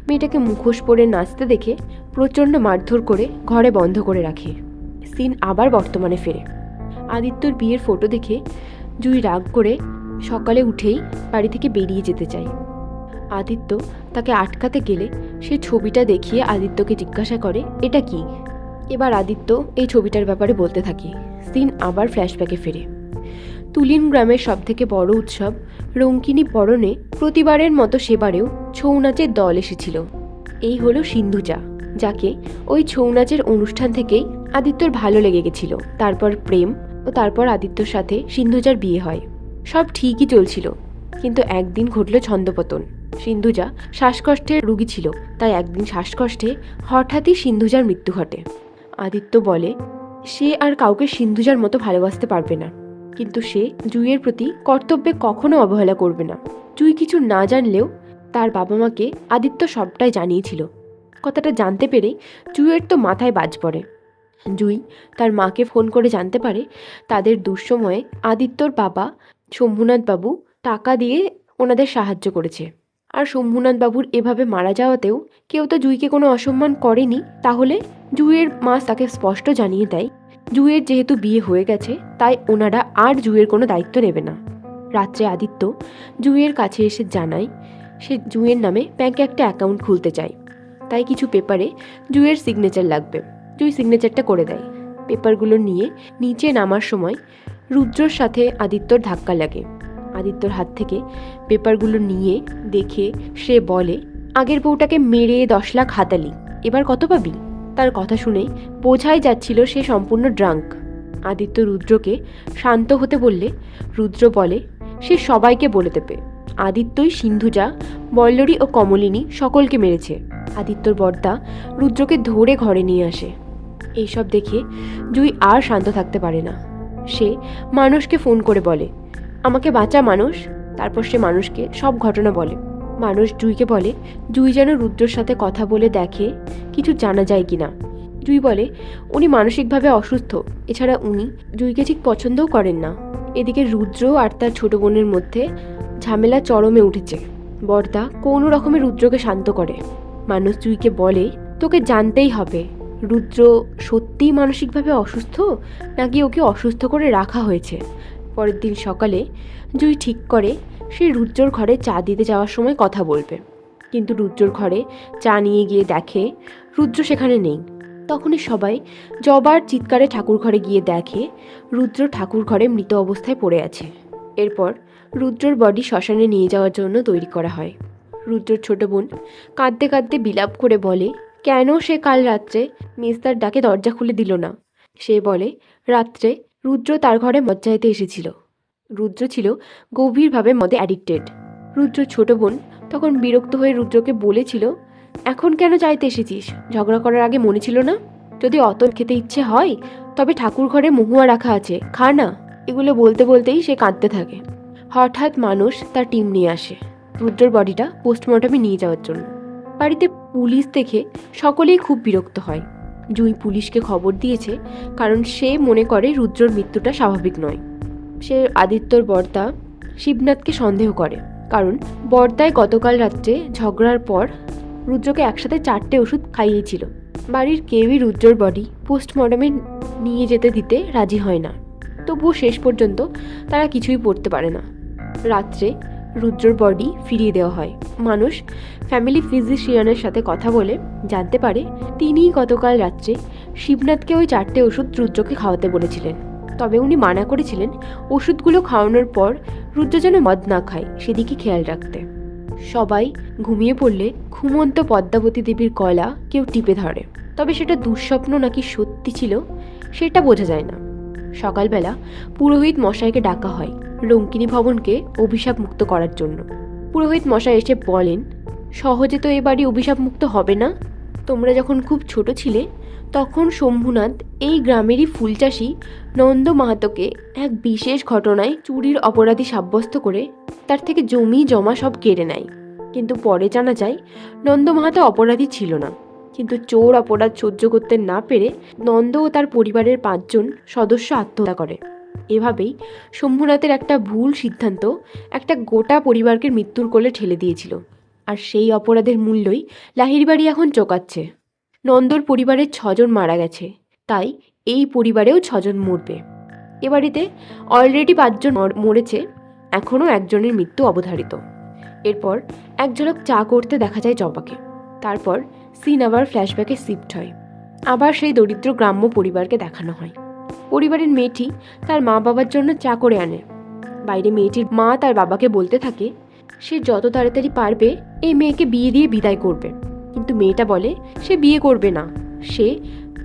মেয়েটাকে মুখোশ পরে নাচতে দেখে প্রচণ্ড মারধর করে ঘরে বন্ধ করে রাখে। সিন আবার বর্তমানে ফেরে। আদিত্যর বিয়ের ফটো দেখে জুঁই রাগ করে সকালে উঠেই বাড়ি থেকে বেরিয়ে যেতে চায়। আদিত্য তাকে আটকাতে গেলে সে ছবিটা দেখিয়ে আদিত্যকে জিজ্ঞাসা করে এটা কি। এবার আদিত্য এই ছবিটার ব্যাপারে বলতে থাকে। সিন আবার ফ্ল্যাশব্যাকে ফেরে। তুলিন গ্রামের সবথেকে বড় উৎসব রঙ্কিনী বরণে প্রতিবারের মতো সেবারেও ছৌ নাচের দল এসেছিল। এই হলো সিন্ধুজা, যাকে ওই ছৌ নাচের অনুষ্ঠান থেকেই আদিত্যর ভালো লেগে গেছিল। তারপর প্রেম ও তারপর আদিত্যর সাথে সিন্ধুজার বিয়ে হয়। সব ঠিকই চলছিল, কিন্তু একদিন ঘটল ছন্দপতন। সিন্ধুজা শ্বাসকষ্টের রোগী ছিল, তাই একদিন শ্বাসকষ্টে হঠাৎই সিন্ধুজার মৃত্যু ঘটে। আদিত্য বলে সে আর কাউকে সিন্ধুজার মতো ভালোবাসতে পারবে না, কিন্তু সে জুঁইয়ের প্রতি কর্তব্যে কখনো অবহেলা করবে না। জুঁই কিছু না জানলেও তার বাবা মাকে আদিত্য সবটাই জানিয়েছিল। কথাটা জানতে পেরে জুঁইয়ের তো মাথায় বাজ পড়ে। জুঁই তার মাকে ফোন করে জানতে পারে তাদের দুঃসময়ে আদিত্যর বাবা শম্ভুনাথ বাবু টাকা দিয়ে ওনাদের সাহায্য করেছে। আর শম্ভুনাথ বাবুর এভাবে মারা যাওয়াতেও কেউ তো জুঁইকে কোনো অসম্মান করেনি। তাহলে জুঁইয়ের মা তাকে স্পষ্ট জানিয়ে দেয় জুঁইয়ের যেহেতু বিয়ে হয়ে গেছে তাই ওনারা আর জুঁইয়ের কোনো দায়িত্ব নেবে না। রাত্রে আদিত্য জুঁইয়ের কাছে এসে জানায় সে জুঁইয়ের নামে ব্যাংকে একটা অ্যাকাউন্ট খুলতে চায়, তাই কিছু পেপারে জুঁইয়ের সিগনেচার লাগবে। জুঁই সিগনেচারটা করে দেয়। পেপারগুলো নিয়ে নিচে নামার সময় রুদ্রর সাথে আদিত্যর ধাক্কা লাগে। আদিত্যর হাত থেকে পেপারগুলো নিয়ে দেখে সে বলে, আগের বউটাকে মেরে 10 লাখ হাতালি, এবার কত পাবি? তার কথা শুনে বোঝাই যাচ্ছিল সে সম্পূর্ণ ড্রাঙ্ক। আদিত্য রুদ্রকে শান্ত হতে বললে রুদ্র বলে সে সবাইকে বলে দেবে আদিত্যই সিন্ধুজা, বল্লরী ও কমলিনী সকলকে মেরেছে। আদিত্যর বর্দা রুদ্রকে ধরে ঘরে নিয়ে আসে। এইসব দেখে জুঁই আর শান্ত থাকতে পারে না। সে মানুষকে ফোন করে বলে, আমাকে বাঁচা মানুষ। তারপর সে মানুষকে সব ঘটনা বলে। মানুষ জুঁইকে বলে জুঁই যেন রুদ্রর সাথে কথা বলে দেখে কিছু জানা যায় কিনা। জুঁই বলে উনি মানসিকভাবে অসুস্থ, এছাড়া উনি জুঁইকে ঠিক পছন্দও করেন না। এদিকে রুদ্র আর তার ছোট বোনের মধ্যে ঝামেলা চরমে উঠেছে। বর্দা কোনো রকমে রুদ্রকে শান্ত করে। মানুষ জুঁইকে বলে তোকে জানতেই হবে রুদ্র সত্যিই মানসিকভাবে অসুস্থ নাকি ওকে অসুস্থ করে রাখা হয়েছে। পরের দিন সকালে জুঁই ঠিক করে সে রুদ্রর ঘরে চা দিতে যাওয়ার সময় কথা বলবে। কিন্তু রুদ্রর ঘরে চা নিয়ে গিয়ে দেখে রুদ্র সেখানে নেই। তখনই সবাই জবার চিৎকারে ঠাকুর ঘরে গিয়ে দেখে রুদ্র ঠাকুর ঘরে মৃত অবস্থায় পড়ে আছে। এরপর রুদ্রর বডি শ্মশানে নিয়ে যাওয়ার জন্য তৈরি করা হয়। রুদ্রর ছোট বোন কাঁদতে কাঁদতে বিলাপ করে বলে কেন সে কাল রাত্রে মেজদার ডাকে দরজা খুলে দিল না। সে বলে রাত্রে রুদ্র তার ঘরে মদ চাইতে এসেছিল। রুদ্র ছিল গভীরভাবে মদে অ্যাডিক্টেড। রুদ্র ছোট বোন তখন বিরক্ত হয়ে রুদ্রকে বলেছিল, এখন কেন চাইতে এসেছিস? ঝগড়া করার আগে মনে ছিল না? যদি অত খেতে ইচ্ছে হয় তবে ঠাকুর ঘরে মহুয়া রাখা আছে, খা না। এগুলো বলতে বলতেই সে কাঁদতে থাকে। হঠাৎ মানুষ তার টিম নিয়ে আসে রুদ্রর বডিটা পোস্টমর্টমে নিয়ে যাওয়ার জন্য। বাড়িতে পুলিশ দেখে সকলেই খুব বিরক্ত হয়। জুঁই পুলিশকে খবর দিয়েছে কারণ সে মনে করে রুদ্রর মৃত্যুটা স্বাভাবিক নয়। সে আদিত্যর বর্দা শিবনাথকে সন্দেহ করে, কারণ বর্দায় গতকাল রাত্রে ঝগড়ার পর রুদ্রকে একসাথে 4টে ওষুধ খাইয়েছিল। বাড়ির কেউই রুদ্রর বডি পোস্টমর্টমে নিয়ে যেতে দিতে রাজি হয় না। তবুও শেষ পর্যন্ত তারা কিছুই পড়তে পারে না। রাত্রে রুদ্রর বডি ফিরিয়ে দেওয়া হয়। মানুষ ফ্যামিলি ফিজিশিয়ানের সাথে কথা বলে জানতে পারে তিনিই গতকাল রাত্রে শিবনাথকে ওই 4টে ওষুধ রুদ্রকে খাওয়াতে বলেছিলেন। তবে উনি মানা করেছিলেন ওষুধগুলো খাওয়ানোর পর রুদ্র যেন মদ না খায় সেদিকে খেয়াল রাখতে। সবাই ঘুমিয়ে পড়লে ঘুমন্ত পদ্মাবতী দেবীর গলা কেউ টিপে ধরে, তবে সেটা দুঃস্বপ্ন নাকি সত্যি ছিল সেটা বোঝা যায় না। সকালবেলা পুরোহিত মশাইকে ডাকা হয় রঙ্কিনী ভবনকে অভিশাপ মুক্ত করার জন্য। পুরোহিত মশাই এসে বলেন, সহজে তো এ বাড়ি অভিশাপ মুক্ত হবে না। তোমরা যখন খুব ছোট ছিলে তখন শম্ভুনাথ এই গ্রামেরই ফুলচাষী নন্দ মাহাতোকে এক বিশেষ ঘটনায় চুরির অপরাধী সাব্যস্ত করে তার থেকে জমি জমা সব কেড়ে নেয়। কিন্তু পরে জানা যায় নন্দ মাহাতো অপরাধী ছিল না। কিন্তু চোর অপরাধ সহ্য করতে না পেরে নন্দ ও তার পরিবারের 5 জন সদস্য আত্মহত্যা করে। এভাবেই শম্ভুনাথের একটা ভুল সিদ্ধান্ত একটা গোটা পরিবারকে মৃত্যুর কোলে ঠেলে দিয়েছিল। আর সেই অপরাধের মূল্যই লাহিড়ী বাড়ি এখন চোকাচ্ছে। নন্দর পরিবারের 6 জন মারা গেছে, তাই এই পরিবারেও 6 জন মরবে। এ বাড়িতে অলরেডি 5 জন মরেছে, এখনও একজনের মৃত্যু অবধারিত। এরপর এক ঝলক চা করতে দেখা যায় জবাকে। তারপর সিন আবার ফ্ল্যাশব্যাকে শিফট হয়। আবার সেই দরিদ্র গ্রাম্য পরিবারকে দেখানো হয়। পরিবারের মেয়েটি তার মা বাবার জন্য চা করে আনে। বাইরে মেয়েটির মা তার বাবাকে বলতে থাকে সে যত তাড়াতাড়ি পারবে এই মেয়েকে বিয়ে দিয়ে বিদায় করবে। কিন্তু মেয়েটা বলে সে বিয়ে করবে না, সে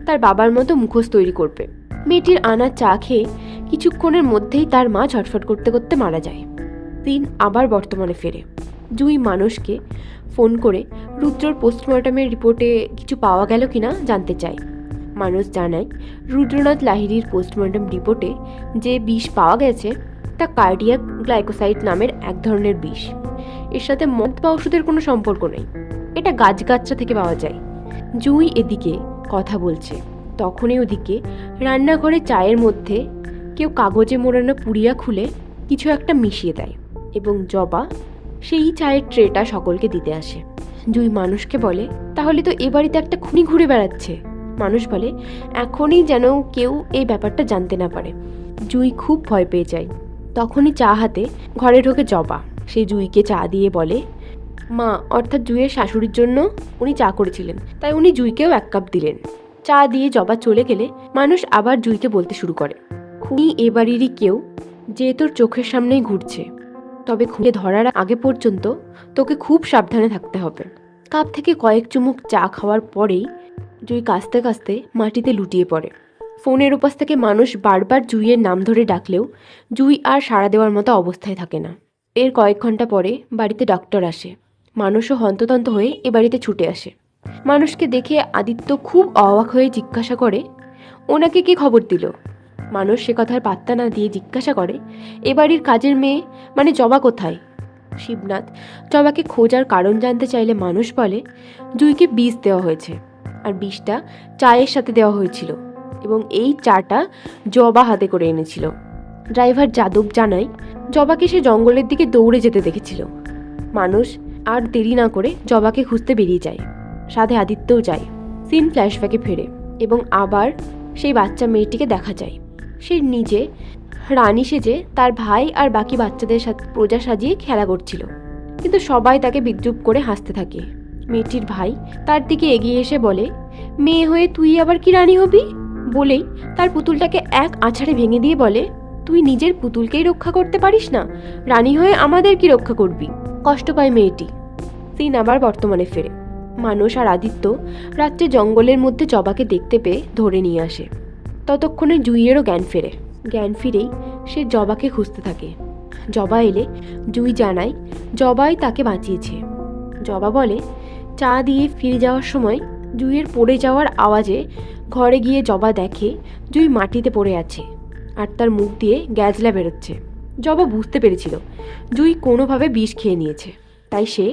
তার বাবার মতো মুখোশ তৈরি করবে। মেয়েটির আনা চা খেয়ে কিছুক্ষণের মধ্যেই তার মা ছটফট করতে করতে মারা যায়। দিন আবার বর্তমানে ফেরে। জুঁই মানুষকে ফোন করে রুদ্রর পোস্টমর্টমের রিপোর্টে কিছু পাওয়া গেল কিনা জানতে চায়। মানুষ জানায় রুদ্রনাথ লাহিড়ীর পোস্টমর্টম রিপোর্টে যে বিষ পাওয়া গেছে তা কার্ডিয়াক গ্লাইকোসাইড নামের এক ধরনের বিষ। এর সাথে মদ বা ওষুধের কোনো সম্পর্ক নেই, এটা গাছগাছরা থেকে পাওয়া যায়। জুঁই এদিকে কথা বলছে, তখনই ওদিকে রান্নাঘরে চায়ের মধ্যে কেউ কাগজে মোড়ানো পুড়িয়া খুলে কিছু একটা মিশিয়ে দেয় এবং জবা সেই চায়ের ট্রেটা সকলকে দিতে আসে। জুঁই মানুষকে বলে, তাহলে তো এ বাড়িতে একটা খুনি ঘুরে বেড়াচ্ছে। মানুষ বলে, এখনই যেন কেউ এই ব্যাপারটা জানতে না পারে। জুঁই খুব ভয় পেয়ে যায়। তখনই চা হাতে ঘরে ঢোকে জবা। সে জুঁইকে চা দিয়ে বলে, মা অর্থাৎ জুঁইয়ের শাশুড়ির জন্য উনি চা করেছিলেন, তাই উনি জুঁইকেও 1 কাপ দিলেন। চা দিয়ে জবা চলে গেলে মানুষ আবার জুঁইকে বলতে শুরু করে, খুনি এ বাড়িরই কেউ, যে তোর চোখের সামনেই ঘুরছে। তবে খুঁজে ধরার আগে পর্যন্ত তোকে খুব সাবধানে থাকতে হবে। কাপ থেকে কয়েক চুমুক চা খাওয়ার পরেই জুঁই কাঁচতে কাঁচতে মাটিতে লুটিয়ে পড়ে। ফোনের উপাস থেকে মানুষ বারবার জুঁইয়ের নাম ধরে ডাকলেও জুঁই আর সাড়া দেওয়ার মতো অবস্থায় থাকে না। এর কয়েক ঘন্টা পরে বাড়িতে ডক্টর আসে। মানুষও হন্তদন্ত হয়ে এ বাড়িতে ছুটে আসে। মানুষকে দেখে আদিত্য খুব অবাক হয়ে জিজ্ঞাসা করে, ওনাকে কে খবর দিল? মানুষ সে কথার পাত্তা না দিয়ে জিজ্ঞাসা করে, এ বাড়ির কাজের মেয়ে মানে জবা কোথায়? শিবনাথ জবাকে খোঁজার কারণ জানতে চাইলে মানুষ বলে, জুঁইকে বিষ দেওয়া হয়েছে, আর বিষটা চায়ের সাথে দেওয়া হয়েছিল এবং এই চাটা জবা হাতে করে এনেছিল। ড্রাইভার যাদব জানায়, জবাকে সে জঙ্গলের দিকে দৌড়ে যেতে দেখেছিল। মানুষ আর দেরি না করে জবাকে খুঁজতে বেরিয়ে যায়। সাথে আদিত্যও যায়। সিন ফ্ল্যাশব্যাকে ফেরে এবং আবার সেই বাচ্চা মেয়েটিকে দেখা যায়। সে নিজে রানী সেজে তার ভাই আর বাকি বাচ্চাদের সাথে প্রজা সাজিয়ে খেলা করছিল, কিন্তু সবাই তাকে বিদ্রূপ করে হাসতে থাকে। মেয়েটির ভাই তার দিকে এগিয়ে এসে বলে, মেয়ে হয়ে তুই আবার কি রানী হবি? বলেই তার পুতুলটাকে এক আছাড়ে ভেঙে দিয়ে বলে, তুই নিজের পুতুলকেই রক্ষা করতে পারিস না, রানী হয়ে আমাদের কি রক্ষা করবি? কষ্ট পায় মেয়েটি। সিন আবার বর্তমানে ফেরে। মানুষ আর আদিত্য রাত্রে জঙ্গলের মধ্যে জবাকে দেখতে পেয়ে ধরে নিয়ে আসে। ততক্ষণে জুঁইয়েরও জ্ঞান ফেরে। জ্ঞান ফিরেই সে জবাকে খুঁজতে থাকে। জবা এলে জুঁই জানায় জবাই তাকে বাঁচিয়েছে। জবা বলে, চা দিয়ে ফিরে যাওয়ার সময় জুঁইয়ের পড়ে যাওয়ার আওয়াজে ঘরে গিয়ে জবা দেখে জুঁই মাটিতে পড়ে আছে আর তার মুখ দিয়ে গ্যাজলা বেরোচ্ছে। জবা বুঝতে পেরেছিল জুঁই কোনোভাবে বিষ খেয়ে নিয়েছে, তাই সে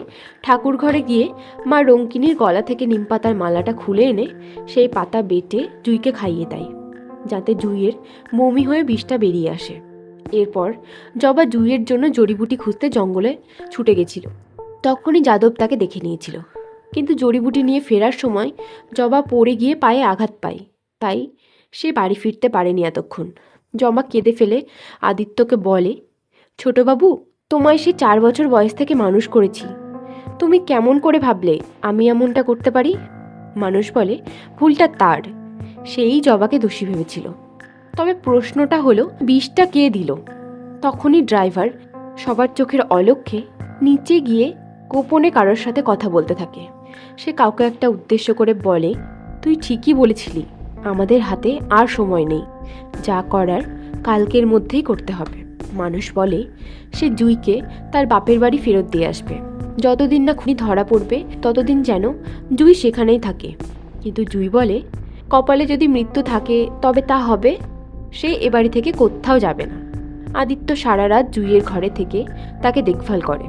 ঠাকুর ঘরে গিয়ে মা রঙ্কিনীর গলা থেকে নিমপাতার মালাটা খুলে এনে সেই পাতা বেটে জুঁইকে খাইয়ে দেয়, যাতে জুঁইয়ের বমি হয়ে বিষটা বেরিয়ে আসে। এরপর জবা জুঁইয়ের জন্য জড়িবুটি খুঁজতে জঙ্গলে ছুটে গেছিল। তখনই যাদব তাকে দেখে নিয়েছিল, কিন্তু জড়িবুটি নিয়ে ফেরার সময় জবা পড়ে গিয়ে পায়ে আঘাত পায়, তাই সে বাড়ি ফিরতে পারেনি এতক্ষণ। জবা কেঁদে ফেলে আদিত্যকে বলে, ছোটবাবু, তোমায় সে 4 বছর বয়স থেকে মানুষ করেছি, তুমি কেমন করে ভাবলে আমি এমনটা করতে পারি? মানুষ বলে, ভুলটা তার, সেই জবাকে দোষী ভেবেছিল। তবে প্রশ্নটা হলো, বিষটা কে দিল? তখনই ড্রাইভার সবার চোখের অলক্ষ্যে নিচে গিয়ে গোপনে কারোর সাথে কথা বলতে থাকে। সে কাউকে একটা উদ্দেশ্য করে বলে, তুই ঠিকই বলেছিলি, আমাদের হাতে আর সময় নেই, যা করার কালকের মধ্যেই করতে হবে। মানুষ বলে, সে জুঁইকে তার বাপের বাড়ি ফেরত দিয়ে আসবে। যতদিন না খুনি ধরা পড়বে ততদিন যেন জুঁই সেখানেই থাকে। কিন্তু জুঁই বলে, কপালে যদি মৃত্যু থাকে তবে তা হবে, সে এ বাড়ি থেকে কোথাও যাবে না। আদিত্য সারা রাত জুঁইয়ের ঘরে থেকে তাকে দেখভাল করে।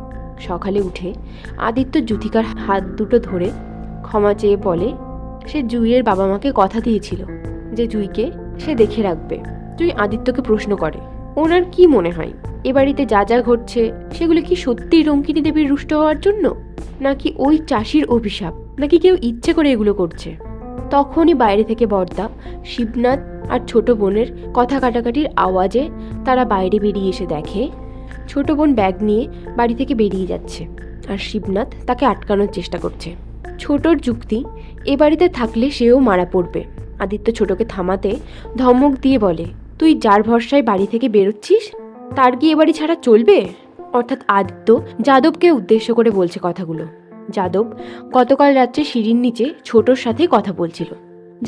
সকালে উঠে আদিত্য জুথিকার হাত দুটো ধরে ক্ষমা চেয়ে বলে, সে জুঁইয়ের বাবা মাকে কথা দিয়েছিল যে জুঁইকে সে দেখে রাখবে। জুঁই আদিত্যকে প্রশ্ন করে, ওনার কি মনে হয় এ বাড়িতে যা যা ঘটছে সেগুলো কি সত্যিই রঙ্কিনী দেবীর রুষ্ট হওয়ার জন্য, নাকি ওই চাষির অভিশাপ, নাকি কেউ ইচ্ছে করে এগুলো করছে? তখনই বাইরে থেকে বর্দা, শিবনাথ আর ছোট বোনের কথা কাটাকাটির আওয়াজে তারা বাইরে বেরিয়ে এসে দেখে ছোট বোন ব্যাগ নিয়ে বাড়ি থেকে বেরিয়ে যাচ্ছে আর শিবনাথ তাকে আটকানোর চেষ্টা করছে। ছোটর যুক্তি, এ বাড়িতে থাকলে সেও মারা পড়বে। আদিত্য ছোটকে থামাতে ধমক দিয়ে বলে, তুই যার ভরসায় বাড়ি থেকে বেরোচ্ছিস তার কি এ বাড়ি ছাড়া চলবে? অর্থাৎ আদিত্য যাদবকে উদ্দেশ্য করে বলছে কথাগুলো। যাদব গতকাল রাত্রে সিঁড়ির নিচে ছোটর সাথে কথা বলছিল।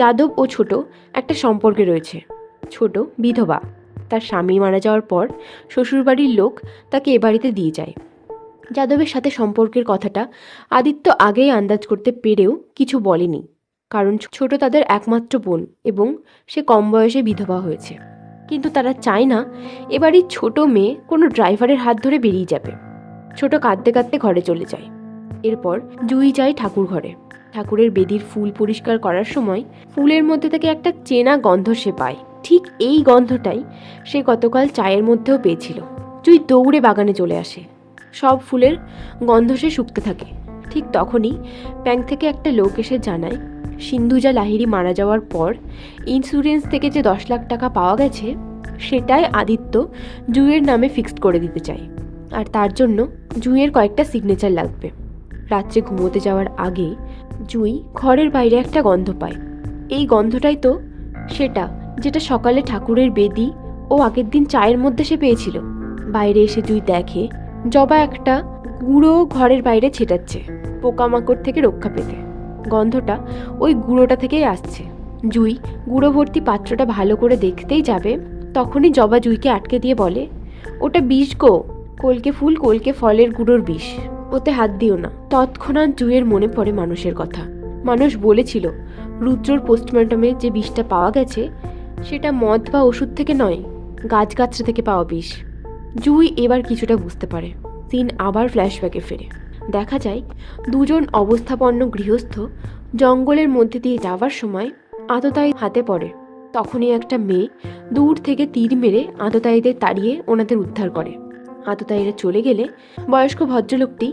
যাদব ও ছোট একটা সম্পর্কে রয়েছে। ছোট বিধবা, তার স্বামী মারা যাওয়ার পর শ্বশুরবাড়ির লোক তাকে এ বাড়িতে দিয়ে যায়। যাদবের সাথে সম্পর্কের কথাটা আদিত্য আগেই আন্দাজ করতে পেরেও কিছু বলেনি, কারণ ছোট তাদের একমাত্র বোন এবং সে কম বয়সে বিধবা হয়েছে। কিন্তু তারা চায় না এবারই ছোট মেয়ে কোনো ড্রাইভারের হাত ধরে বেরিয়ে যাবে। ছোট কাঁদতে কাঁদতে ঘরে চলে যায়। এরপর জুই যায় ঠাকুর ঘরে। ঠাকুরের বেদির ফুল পরিষ্কার করার সময় ফুলের মধ্যে থেকে একটা চেনা গন্ধ সে পায়। ঠিক এই গন্ধটাই সে গতকাল চায়ের মধ্যেও পেয়েছিল। জুই দৌড়ে বাগানে চলে আসে। সব ফুলের গন্ধ সে শুকতে থাকে। ঠিক তখনই ব্যাংক থেকে একটা লোক এসে জানায় সিন্ধুজা লাহিড়ী মারা যাওয়ার পর ইন্স্যুরেন্স থেকে যে 10 লাখ টাকা পাওয়া গেছে সেটাই আদিত্য জুইয়ের নামে ফিক্সড করে দিতে চায়, আর তার জন্য জুইয়ের কয়েকটা সিগনেচার লাগবে। রাত্রে ঘুমোতে যাওয়ার আগে জুই ঘরের বাইরে একটা গন্ধ পায়। এই গন্ধটাই তো সেটা যেটা সকালে ঠাকুরের বেদি ও আগের দিন চায়ের মধ্যে সে পেয়েছিল। বাইরে এসে জুই দেখে জবা একটা গুঁড়ো ঘরের বাইরে ছেটাচ্ছে পোকামাকড় থেকে রক্ষা পেতে। গন্ধটা ওই গুঁড়োটা থেকেই আসছে। জুই গুঁড়ো ভর্তি পাত্রটা ভালো করে দেখতেই যাবে, তখনই জবা জুইকে আটকে দিয়ে বলে, ওটা বিষ গো, কলকে ফুল কলকে ফলের গুঁড়োর বিষ, ওতে হাত দিও না। তৎক্ষণাৎ জুইয়ের মনে পড়ে মানুষের কথা। মানুষ বলেছিল রুদ্রর পোস্টমর্টমে যে বিষটা পাওয়া গেছে সেটা মদ বা ওষুধ থেকে নয়, গাছগাছরা থেকে পাওয়া বিষ। জুই এবার কিছুটা বুঝতে পারে। সিন আবার ফ্ল্যাশব্যাকে ফেরে। দেখা যায় দুজন অবস্থাপন্ন গৃহস্থ জঙ্গলের মধ্যে দিয়ে যাওয়ার সময় আততায়ী হাতে পড়ে। তখনই একটা মেয়ে দূর থেকে তীর মেরে আততায়ীদের তাড়িয়ে ওনাদের উদ্ধার করে। আততায়ীরা চলে গেলে বয়স্ক ভদ্রলোকটি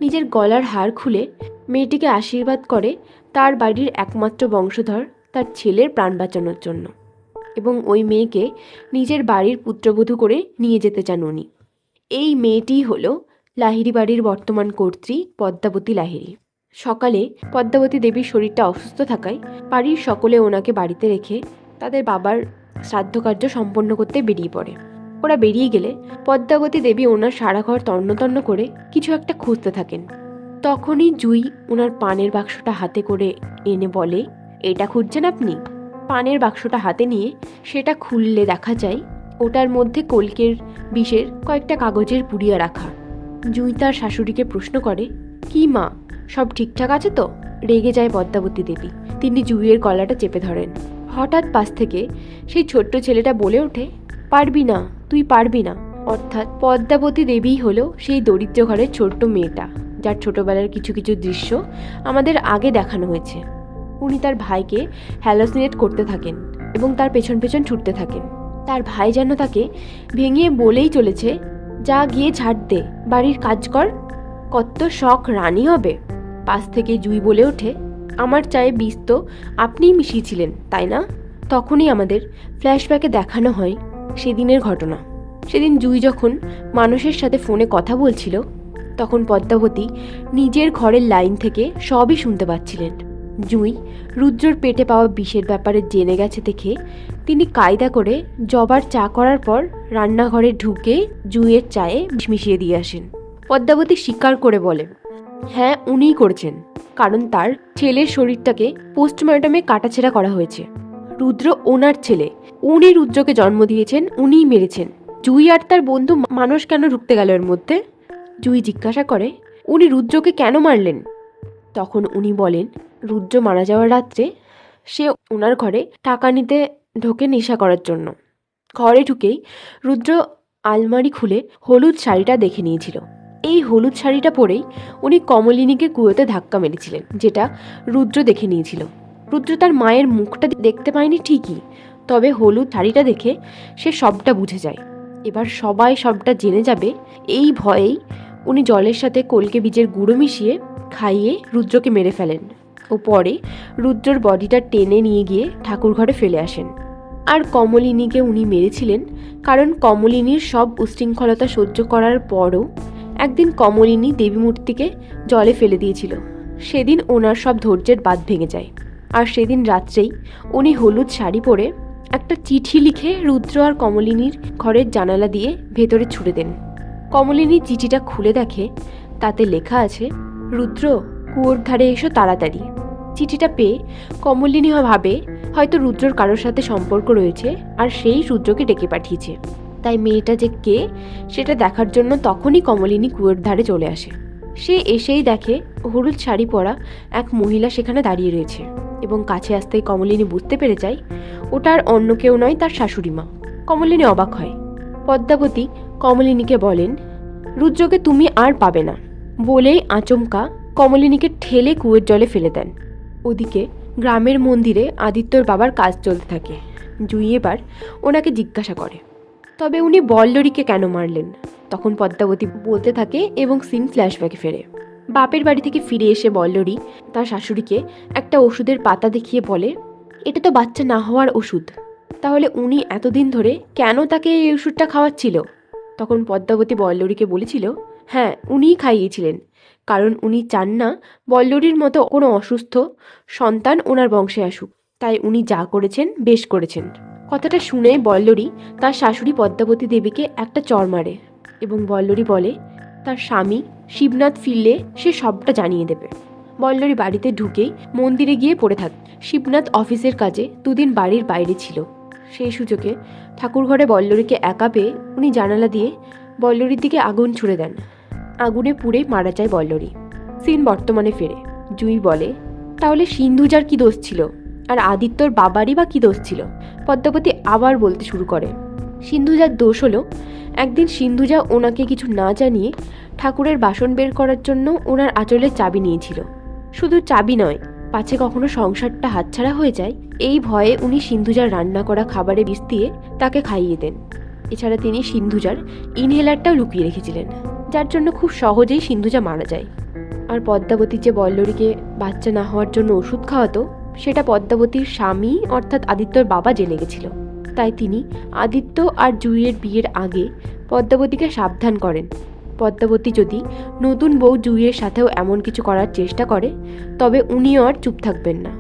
নিজের গলার হার খুলে মেয়েটিকে আশীর্বাদ করে তার বাড়ির একমাত্র বংশধর তার ছেলের প্রাণ বাঁচানোর জন্য, এবং ওই মেয়েকে নিজের বাড়ির পুত্রবধূ করে নিয়ে যেতে চান উনি। এই মেয়েটিই হলো লাহিড়ী বাড়ির বর্তমান কর্ত্রী পদ্মাবতী লাহিড়ী। সকালে পদ্মাবতী দেবীর শরীরটা অসুস্থ থাকায় বাড়ির সকলে ওনাকে বাড়িতে রেখে তাদের বাবার শ্রাদ্ধকার্য সম্পন্ন করতে বেরিয়ে পড়ে। ওরা বেরিয়ে গেলে পদ্মাবতী দেবী ওনার সারা ঘর তন্ন করে কিছু একটা খুঁজতে থাকেন। তখনই জুই ওনার পানের বাক্সটা হাতে করে এনে বলে, এটা খুঁজছেন আপনি? পানের বাক্সটা হাতে নিয়ে সেটা খুললে দেখা যায় ওটার মধ্যে কলকের বিষের কয়েকটা কাগজের পুড়িয়া রাখা। জুই তার শাশুড়িকে প্রশ্ন করে, কি মা, সব ঠিকঠাক আছে তো? রেগে যায় পদ্মাবতী দেবী। তিনি জুইয়ের গলাটা চেপে ধরেন। হঠাৎ পাশ থেকে সেই ছোট্ট ছেলেটা বলে ওঠে, পারবি না, তুই পারবি না। অর্থাৎ পদ্মাবতী দেবীই হলো সেই দরিদ্র ঘরের ছোট্ট মেয়েটা যার ছোটবেলার কিছু কিছু দৃশ্য আমাদের আগে দেখানো হয়েছে। উনি তার ভাইকে হ্যালোসিনেট করতে থাকেন এবং তার পেছন পেছন ছুটতে থাকেন। তার ভাই যেন তাকে ভেঙিয়ে বলেই চলেছে, যা গিয়ে ঝাড় দে, বাড়ির কাজ কর, কত শখ রানী হবে। পাশ থেকে জুই বলে ওঠে, আমার চায়ে বিষ তো আপনিই মিশিয়েছিলেন তাই না? তখনই আমাদের ফ্ল্যাশব্যাকে দেখানো হয় সেদিনের ঘটনা। সেদিন জুই যখন মানুষের সাথে ফোনে কথা বলছিল তখন পদ্মাবতী নিজের ঘরের লাইন থেকে সবই শুনতে পাচ্ছিলেন। জুই রুদ্রর পেটে পাওয়া বিষের ব্যাপারে জেনে গেছে দেখে তিনি কায়দা করে জবার চা করার পর রান্নাঘরে ঢুকে জুইয়ের চায়ে বিষ মিশিয়ে দিয়ে আসেন। পদ্মাবতী স্বীকার করে বলে, হ্যাঁ উনিই করেছেন, কারণ তার ছেলের শরীরটাকে পোস্টমর্টমে কাটাছেঁড়া করা হয়েছে। রুদ্র ওনার ছেলে, উনি রুদ্রকে জন্ম দিয়েছেন, উনিই মেরেছেন। জুই আর তার বন্ধু মানুষ কেন ঢুকতে গেল এর মধ্যে? জুই জিজ্ঞাসা করে, উনি রুদ্রকে কেন মারলেন? তখন উনি বলেন, রুদ্র মারা যাওয়ার রাত্রে সে ওনার ঘরে টাকা নিতে ঢোকে নেশা করার জন্য। ঘরে ঢুকেই রুদ্র আলমারি খুলে হলুদ শাড়িটা দেখে নিয়েছিল। এই হলুদ শাড়িটা পরেই উনি কমলিনীকে কুয়োতে ধাক্কা মেরেছিলেন, যেটা রুদ্র দেখে নিয়েছিল। রুদ্র তার মায়ের মুখটা দেখতে পায়নি ঠিকই, তবে হলুদ শাড়িটা দেখে সে সবটা বুঝে যায়। এবার সবাই সবটা জেনে যাবে এই ভয়েই উনি জলের সাথে কলকে বীজের গুঁড়ো মিশিয়ে খাইয়ে রুদ্রকে মেরে ফেলেন ও পরে রুদ্রর বডিটা টেনে নিয়ে গিয়ে ঠাকুর ঘরে ফেলে আসেন। আর কমলিনীকে উনি মেরেছিলেন কারণ কমলিনীর সব উচ্ছৃঙ্খলতা সহ্য করার পরও একদিন কমলিনী দেবী মূর্তিকে জলে ফেলে দিয়েছিল। সেদিন ওনার সব ধৈর্যের বাঁধ ভেঙে যায়। আর সেদিন রাত্রেই উনি হলুদ শাড়ি পরে একটা চিঠি লিখে রুদ্র আর কমলিনীর ঘরের জানালা দিয়ে ভেতরে ছুড়ে দেন। কমলিনী চিঠিটা খুলে দেখে তাতে লেখা আছে, রুদ্র কুয়োর ধারে এসো তাড়াতাড়ি। চিঠিটা পেয়ে কমলিনী ভাবে হয়তো রুদ্রর কারোর সাথে সম্পর্ক রয়েছে আর সেই রুদ্রকে ডেকে পাঠিয়েছে। তাই মেয়েটা যে কে সেটা দেখার জন্য তখনই কমলিনী কুয়োর ধারে চলে আসে। সে এসেই দেখে হলুদ শাড়ি পরা এক মহিলা সেখানে দাঁড়িয়ে রয়েছে। এবং কাছে আসতেই কমলিনী বুঝতে পেরে যায় ওটা আর অন্য কেউ নয়, তার শাশুড়ি মা। কমলিনী অবাক হয়। পদ্মাবতী কমলিনীকে বলেন, রুদ্রকে তুমি আর পাবে না বলেই আচমকা কমলিনীকে ঠেলে কুয়োর জলে ফেলে দেন। ওদিকে গ্রামের মন্দিরে আদিত্যর বাবার কাজ চলতে থাকে। জুই এবার ওনাকে জিজ্ঞাসা করে, তবে উনি বল্লরীকে কেন মারলেন? তখন পদ্মাবতী বলতে থাকে এবং সিন ফ্ল্যাশব্যাকে ফেরে। বাপের বাড়ি থেকে ফিরে এসে বল্লরী তার শাশুড়িকে একটা ওষুধের পাতা দেখিয়ে বলে, এটা তো বাচ্চা না হওয়ার ওষুধ, তাহলে উনি এতদিন ধরে কেন তাকে এই ওষুধটা খাওয়াচ্ছিল? তখন পদ্মাবতী বল্লরীকে বলেছিল, হ্যাঁ, উনিই খাইয়েছিলেন, কারণ উনি চান না বল্লরীর মতো কোনো অসুস্থ সন্তান ওনার বংশে আসুক, তাই উনি যা করেছেন বেশ করেছেন। কথাটা শুনে বল্লরী তার শাশুড়ি পদ্মাবতী দেবীকে একটা চড় মারে এবং বল্লরী বলে তার স্বামী শিবনাথ ফিরলে সে সবটা জানিয়ে দেবে। বল্লরী বাড়িতে ঢুকেই মন্দিরে গিয়ে পড়ে থাকে। শিবনাথ অফিসের কাজে দুদিন বাড়ির বাইরে ছিল। সেই সুযোগে ঠাকুরঘরে বল্লরীকে একা পেয়ে উনি জানালা দিয়ে বল্লরীর দিকে আগুন ছুড়ে দেন। আগুনে পুড়ে মারা যায় বল্লরী। সিন বর্তমানে ফেরে। জুই বলে, তাহলে সিন্ধুজার কি দোষ ছিল, আর আদিত্যর বাবারই বা কি দোষ ছিল? পদ্মাবতী আবার বলতে শুরু করে, সিন্ধুজার দোষ হলো একদিন সিন্ধুজা ওনাকে কিছু না জানিয়ে ঠাকুরের বাসন বের করার জন্য ওনার আঁচলের চাবি নিয়েছিল। শুধু চাবি নয়, পাছে কখনো সংসারটা হাতছাড়া হয়ে যায় এই ভয়ে উনি সিন্ধুজার রান্না করা খাবারে বিষ দিয়ে তাকে খাইয়ে দেন। এছাড়া তিনি সিন্ধুজার ইনহেলারটাও লুকিয়ে রেখেছিলেন, যার জন্য খুব সহজেই সিন্ধুজা মারা যায়। আর পদ্মাবতী যে বল্লরীকে বাচ্চা না হওয়ার জন্য ওষুধ খাওয়াতো, সেটা পদ্মাবতীর স্বামী অর্থাৎ আদিত্যর বাবা জেনে গেছিল। তাই তিনি আদিত্য আর জুইয়ের বিয়ের আগে পদ্মাবতীকে সাবধান করেন, পদ্মাবতী যদি নতুন বউ জুইয়ের সাথেও এমন কিছু করার চেষ্টা করে তবে উনিও আর চুপ থাকবেন না।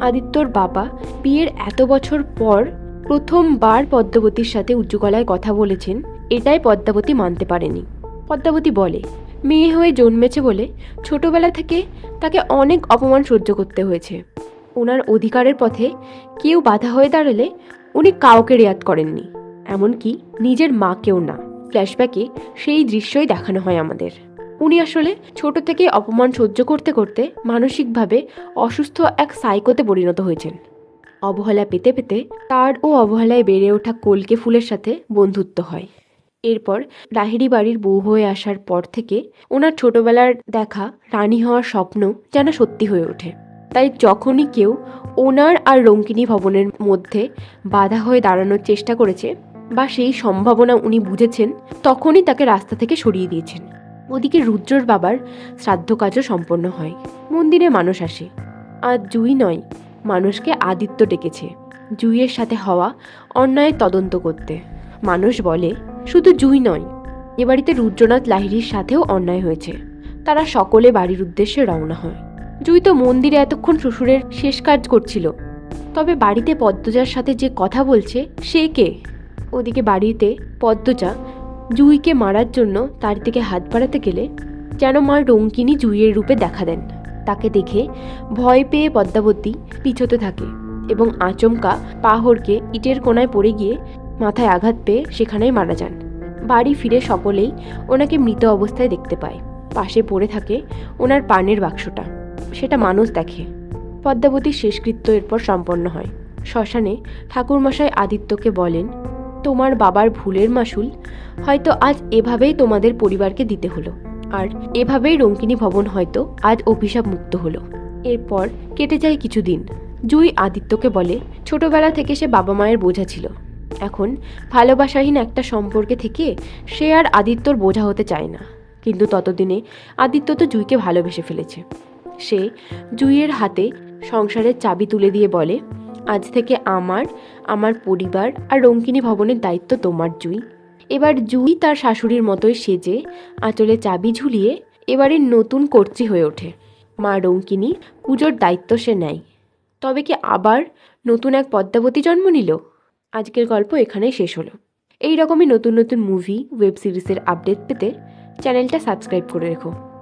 আদিত্যর বাবা বিয়ের এত বছর পর প্রথমবার পদ্মাবতীর সাথে উঁচু গলায় কথা বলেছেন, এটাই পদ্মাবতী মানতে পারেনি। পদ্মাবতী বলে, মেয়ে হয়ে জন্মেছে বলে ছোটবেলা থেকে তাকে অনেক অপমান সহ্য করতে হয়েছে। ওনার অধিকারের পথে কেউ বাধা হয়ে দাঁড়ালে উনি কাউকে রেয়াত করেননি, এমনকি নিজের মাকেও না। ফ্ল্যাশব্যাকে সেই দৃশ্যই দেখানো হয় আমাদের। উনি আসলে ছোট থেকে অপমান সহ্য করতে করতে মানসিকভাবে অসুস্থ এক সাইকোতে পরিণত হয়েছেন। অবহেলা পেতে পেতে তার ও অবহেলায় বেড়ে ওঠা কলকে ফুলের সাথে বন্ধুত্ব হয়। এরপর লাহিড়ী বাড়ির বউ হয়ে আসার পর থেকে ওনার ছোটবেলার দেখা রানী হওয়ার স্বপ্ন যেন সত্যি হয়ে ওঠে। তাই যখনই কেউ ওনার আর রঙ্কিনী ভবনের মধ্যে বাধা হয়ে দাঁড়ানোর চেষ্টা করেছে বা সেই সম্ভাবনা উনি বুঝেছেন, তখনই তাকে রাস্তা থেকে সরিয়ে দিয়েছেন। ওদিকে রুদ্রর বাবার শ্রাদ্ধ কাজও সম্পন্ন হয়। মন্দিরে মানুষ আসে, আর জুই নয়, মানুষকে আদিত্য ডেকেছে জুইয়ের সাথে হওয়া অন্যায় তদন্ত করতে। মানুষ বলে, শুধু জুই নয়, এ বাড়িতে রুদ্রনাথ লাহিড়ীর সাথেও অন্যায় হয়েছে। তারা সকলে বাড়ির উদ্দেশ্যে রওনা হয়। জুই তো মন্দিরে এতক্ষণ শ্বশুরের শেষ কাজ করছিল, তবে বাড়িতে পদ্মজার সাথে যে কথা বলছে সে কে? ওদিকে বাড়িতে পদ্মজা জুইকে মারার জন্য তার দিকে হাত বাড়াতে গেলে যেন মা রঙ্কিনী জুইয়ের রূপে দেখা দেন। তাকে দেখে ভয় পেয়ে পদ্মাবতী পিছোতে থাকে এবং আচমকা পাহড়কে ইটের কোণায় পড়ে গিয়ে মাথায় আঘাত পেয়ে সেখানেই মারা যান। বাড়ি ফিরে সকলেই ওনাকে মৃত অবস্থায় দেখতে পায়। পাশে পড়ে থাকে ওনার পানের বাক্সটা, সেটা মানুষ দেখে। পদ্মাবতীর শেষকৃত্য এরপর সম্পন্ন হয়। শ্মশানে ঠাকুরমশাই আদিত্যকে বলেন, তোমার বাবার ভুলের মাসুল হয়তো আজ এভাবেই তোমাদের পরিবারকে দিতে হলো, আর এভাবেই রঙ্কিনী ভবন হয়তো আজ অভিশাপ মুক্ত হলো। এরপর কেটে যায় কিছুদিন। জুই আদিত্যকে বলে, ছোটবেলা থেকে সে বাবা মায়ের বোঝা ছিল, এখন ভালোবাসাহীন একটা সম্পর্কে থেকে সে আর আদিত্যর বোঝা হতে চায় না। কিন্তু ততদিনে আদিত্য তো জুইকে ভালোবেসে ফেলেছে। সে জুইয়ের হাতে সংসারের চাবি তুলে দিয়ে বলে, আজ থেকে আমার পরিবার আর রঙ্কিনী ভবনের দায়িত্ব তোমার জুই। এবার জুই তার শাশুড়ির মতোই সেজে আঁচলে চাবি ঝুলিয়ে এবারের নতুন কর্ত্রী হয়ে ওঠে। মা রঙ্কিনী পুজোর দায়িত্ব সে নেয়। তবে কি আবার নতুন এক পদ্মাবতী জন্ম নিল? আজকের গল্প এখানেই শেষ হলো। এই রকমই নতুন নতুন মুভি, ওয়েব সিরিজের আপডেট পেতে চ্যানেলটা সাবস্ক্রাইব করে রেখো।